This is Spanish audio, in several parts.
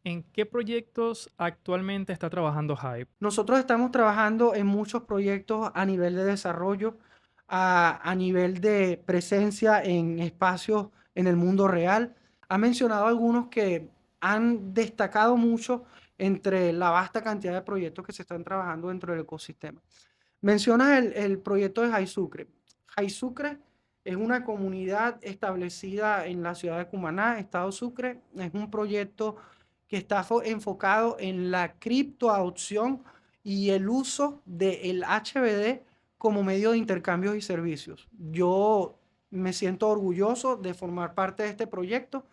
¿En qué proyectos actualmente está trabajando Hype? Nosotros estamos trabajando en muchos proyectos a nivel de desarrollo, a nivel de presencia en espacios en el mundo real. Ha mencionado algunos que han destacado mucho entre la vasta cantidad de proyectos que se están trabajando dentro del ecosistema. Mencionas el proyecto de Jai Sucre. Jai Sucre es una comunidad establecida en la ciudad de Cumaná, Estado Sucre. Es un proyecto que está enfocado en la criptoadopción y el uso del HBD como medio de intercambios y servicios. Yo me siento orgulloso de formar parte de este proyecto.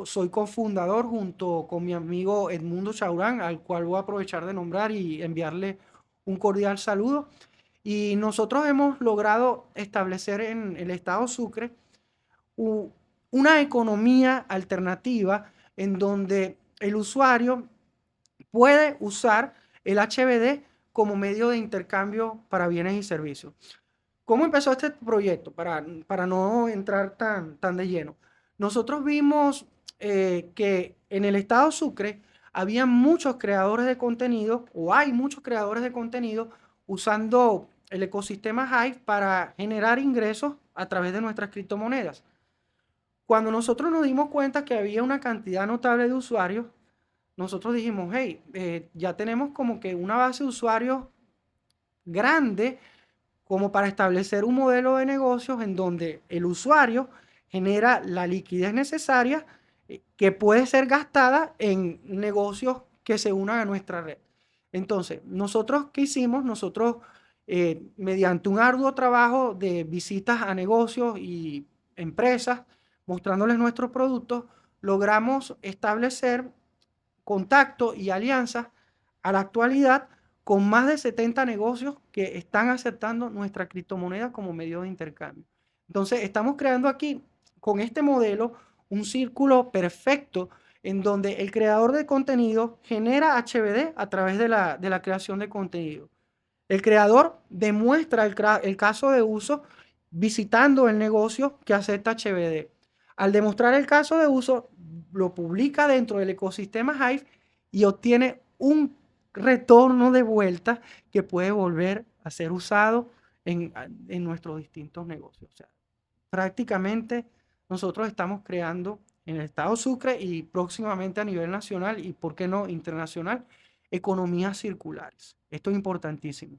Soy cofundador junto con mi amigo Edmundo Chaurán, al cual voy a aprovechar de nombrar y enviarle un cordial saludo. Y nosotros hemos logrado establecer en el estado Sucre u- una economía alternativa en donde el usuario puede usar el HBD como medio de intercambio para bienes y servicios. ¿Cómo empezó este proyecto? Para no entrar tan de lleno. Nosotros vimos que en el estado Sucre había muchos creadores de contenido, o hay muchos creadores de contenido, usando el ecosistema Hive para generar ingresos a través de nuestras criptomonedas. Cuando nosotros nos dimos cuenta que había una cantidad notable de usuarios, nosotros dijimos, hey, ya tenemos como que una base de usuarios grande como para establecer un modelo de negocios en donde el usuario genera la liquidez necesaria que puede ser gastada en negocios que se unan a nuestra red. Entonces, nosotros, ¿qué hicimos? Nosotros, mediante un arduo trabajo de visitas a negocios y empresas, mostrándoles nuestros productos, logramos establecer contacto y alianzas a la actualidad con más de 70 negocios que están aceptando nuestra criptomoneda como medio de intercambio. Entonces, estamos creando aquí, con este modelo, un círculo perfecto en donde el creador de contenido genera HBD a través de la creación de contenido. El creador demuestra el caso de uso visitando el negocio que acepta HBD. Al demostrar el caso de uso, lo publica dentro del ecosistema Hive y obtiene un retorno de vuelta que puede volver a ser usado en nuestros distintos negocios. O sea, prácticamente nosotros estamos creando en el estado Sucre y próximamente a nivel nacional y, ¿por qué no, internacional, economías circulares? Esto es importantísimo.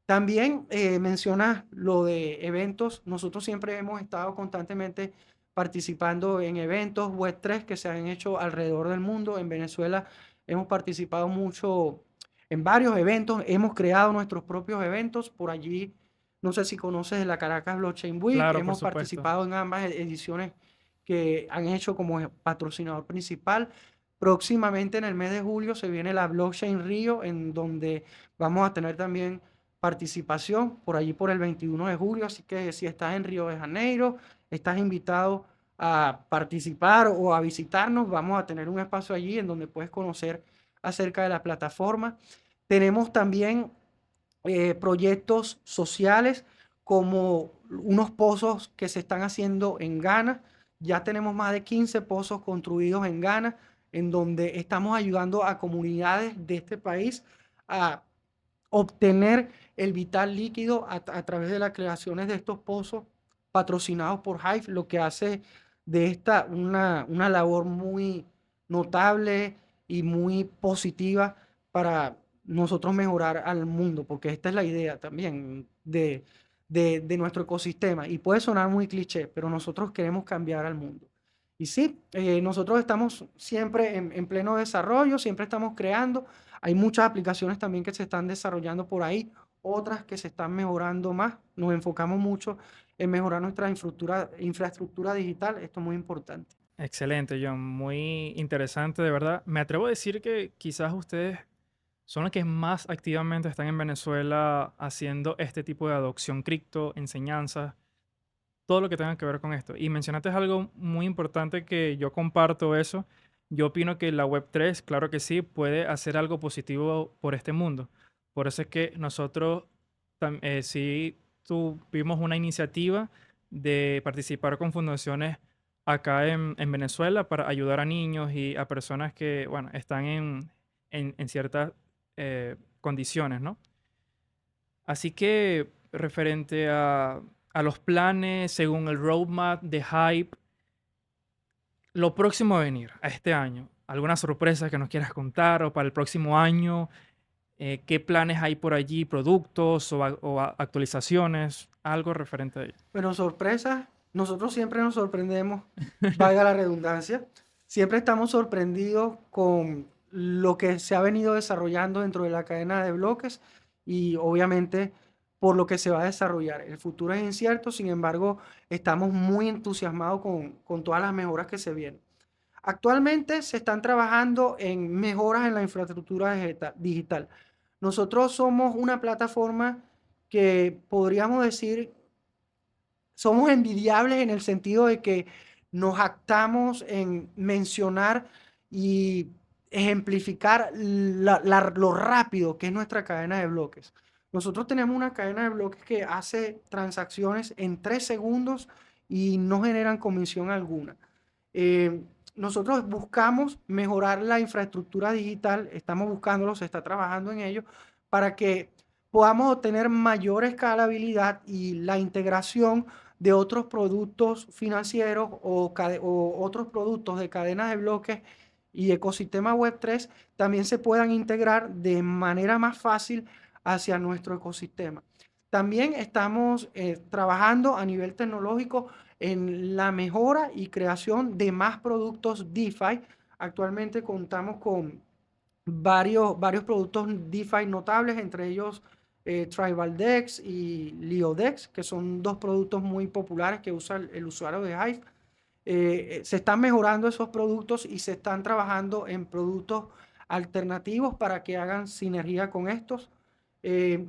También mencionas lo de eventos. Nosotros siempre hemos estado constantemente participando en eventos Web3 que se han hecho alrededor del mundo. En Venezuela hemos participado mucho en varios eventos. Hemos creado nuestros propios eventos. Por allí, no sé si conoces la Caracas Blockchain Week. Claro, por Hemos supuesto. participado en ambas ediciones que han hecho como patrocinador principal. Próximamente en el mes de julio se viene la Blockchain Río, en donde vamos a tener también participación por allí por el 21 de julio, así que si estás en Río de Janeiro, estás invitado a participar o a visitarnos, vamos a tener un espacio allí en donde puedes conocer acerca de la plataforma. Tenemos también proyectos sociales como unos pozos que se están haciendo en Ghana. Ya tenemos más de 15 pozos construidos en Ghana, en donde estamos ayudando a comunidades de este país a obtener el vital líquido a través de las creaciones de estos pozos patrocinados por Hive, lo que hace de esta una labor muy notable y muy positiva para nosotros mejorar al mundo, porque esta es la idea también de nuestro ecosistema. Y puede sonar muy cliché, pero nosotros queremos cambiar al mundo. Y sí, nosotros estamos siempre en pleno desarrollo, siempre estamos creando. Hay muchas aplicaciones también que se están desarrollando por ahí, otras que se están mejorando más. Nos enfocamos mucho en mejorar nuestra infraestructura digital. Esto es muy importante. Excelente, John. Muy interesante, de verdad. Me atrevo a decir que quizás ustedes son los que más activamente están en Venezuela haciendo este tipo de adopción cripto, enseñanzas, todo lo que tenga que ver con esto. Y mencionaste algo muy importante que yo comparto eso. Yo opino que la Web3, claro que sí, puede hacer algo positivo por este mundo. Por eso es que nosotros sí tuvimos una iniciativa de participar con fundaciones acá en Venezuela para ayudar a niños y a personas que, bueno, están en ciertas condiciones, ¿no? Así que referente a los planes, según el roadmap de Hype, lo próximo a venir, a este año, ¿alguna sorpresa que nos quieras contar o para el próximo año? ¿Qué planes hay por allí? ¿Productos o actualizaciones? Algo referente a ello. Pero sorpresas, nosotros siempre nos sorprendemos, valga la redundancia, siempre estamos sorprendidos con lo que se ha venido desarrollando dentro de la cadena de bloques y obviamente por lo que se va a desarrollar. El futuro es incierto, sin embargo, estamos muy entusiasmados con todas las mejoras que se vienen. Actualmente se están trabajando en mejoras en la infraestructura digital. Nosotros somos una plataforma que podríamos decir somos envidiables en el sentido de que nos jactamos en mencionar y ejemplificar lo rápido que es nuestra cadena de bloques. Nosotros tenemos una cadena de bloques que hace transacciones en 3 segundos y no generan comisión alguna. Eh, Nosotros buscamos mejorar la infraestructura digital, estamos buscándolo, se está trabajando en ello, para que podamos obtener mayor escalabilidad y la integración de otros productos financieros o otros productos de cadenas de bloques y ecosistema Web3 también se puedan integrar de manera más fácil hacia nuestro ecosistema. También estamos trabajando a nivel tecnológico en la mejora y creación de más productos DeFi. Actualmente contamos con varios productos DeFi notables, entre ellos TribalDex y LeoDex, que son dos productos muy populares que usa el usuario de Hive. Se están mejorando esos productos y se están trabajando en productos alternativos para que hagan sinergia con estos.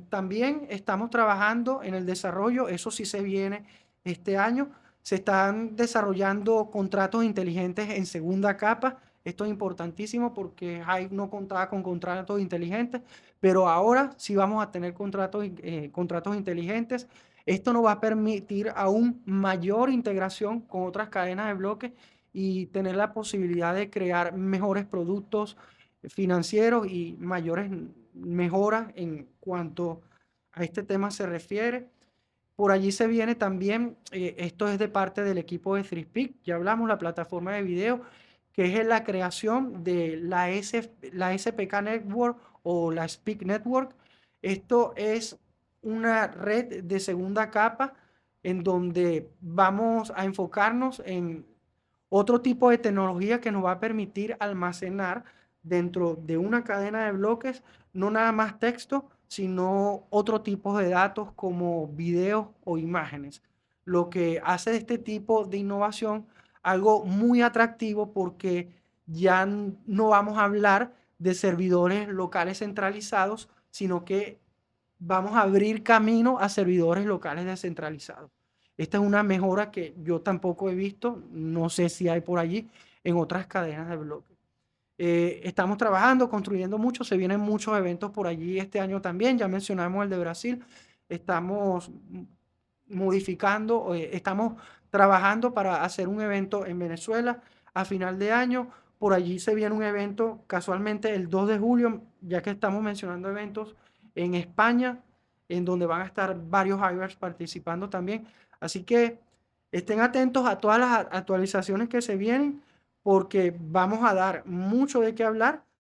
También estamos trabajando en el desarrollo, eso sí se viene este año. Se están desarrollando contratos inteligentes en segunda capa. Esto es importantísimo porque Hive no contaba con contratos inteligentes, pero ahora sí vamos a tener contratos inteligentes. Esto nos va a permitir aún mayor integración con otras cadenas de bloques y tener la posibilidad de crear mejores productos financieros y mayores mejoras en cuanto a este tema se refiere. Por allí se viene también, esto es de parte del equipo de 3Peak, ya hablamos, la plataforma de video, que es la creación de la SPK Network o la Speak Network. Esto es una red de segunda capa en donde vamos a enfocarnos en otro tipo de tecnología que nos va a permitir almacenar dentro de una cadena de bloques no nada más texto, sino otro tipo de datos como videos o imágenes. Lo que hace de este tipo de innovación algo muy atractivo porque ya no vamos a hablar de servidores locales centralizados, sino que vamos a abrir camino a servidores locales descentralizados. Esta es una mejora que yo tampoco he visto, no sé si hay por allí en otras cadenas de bloques. Estamos trabajando, construyendo mucho, se vienen muchos eventos por allí este año también, ya mencionamos el de Brasil, estamos modificando, estamos trabajando para hacer un evento en Venezuela a final de año, por allí se viene un evento casualmente el 2 de julio, ya que estamos mencionando eventos en España, en donde van a estar varios Hivers participando también, así que estén atentos a todas las actualizaciones que se vienen porque vamos a dar mucho de qué hablar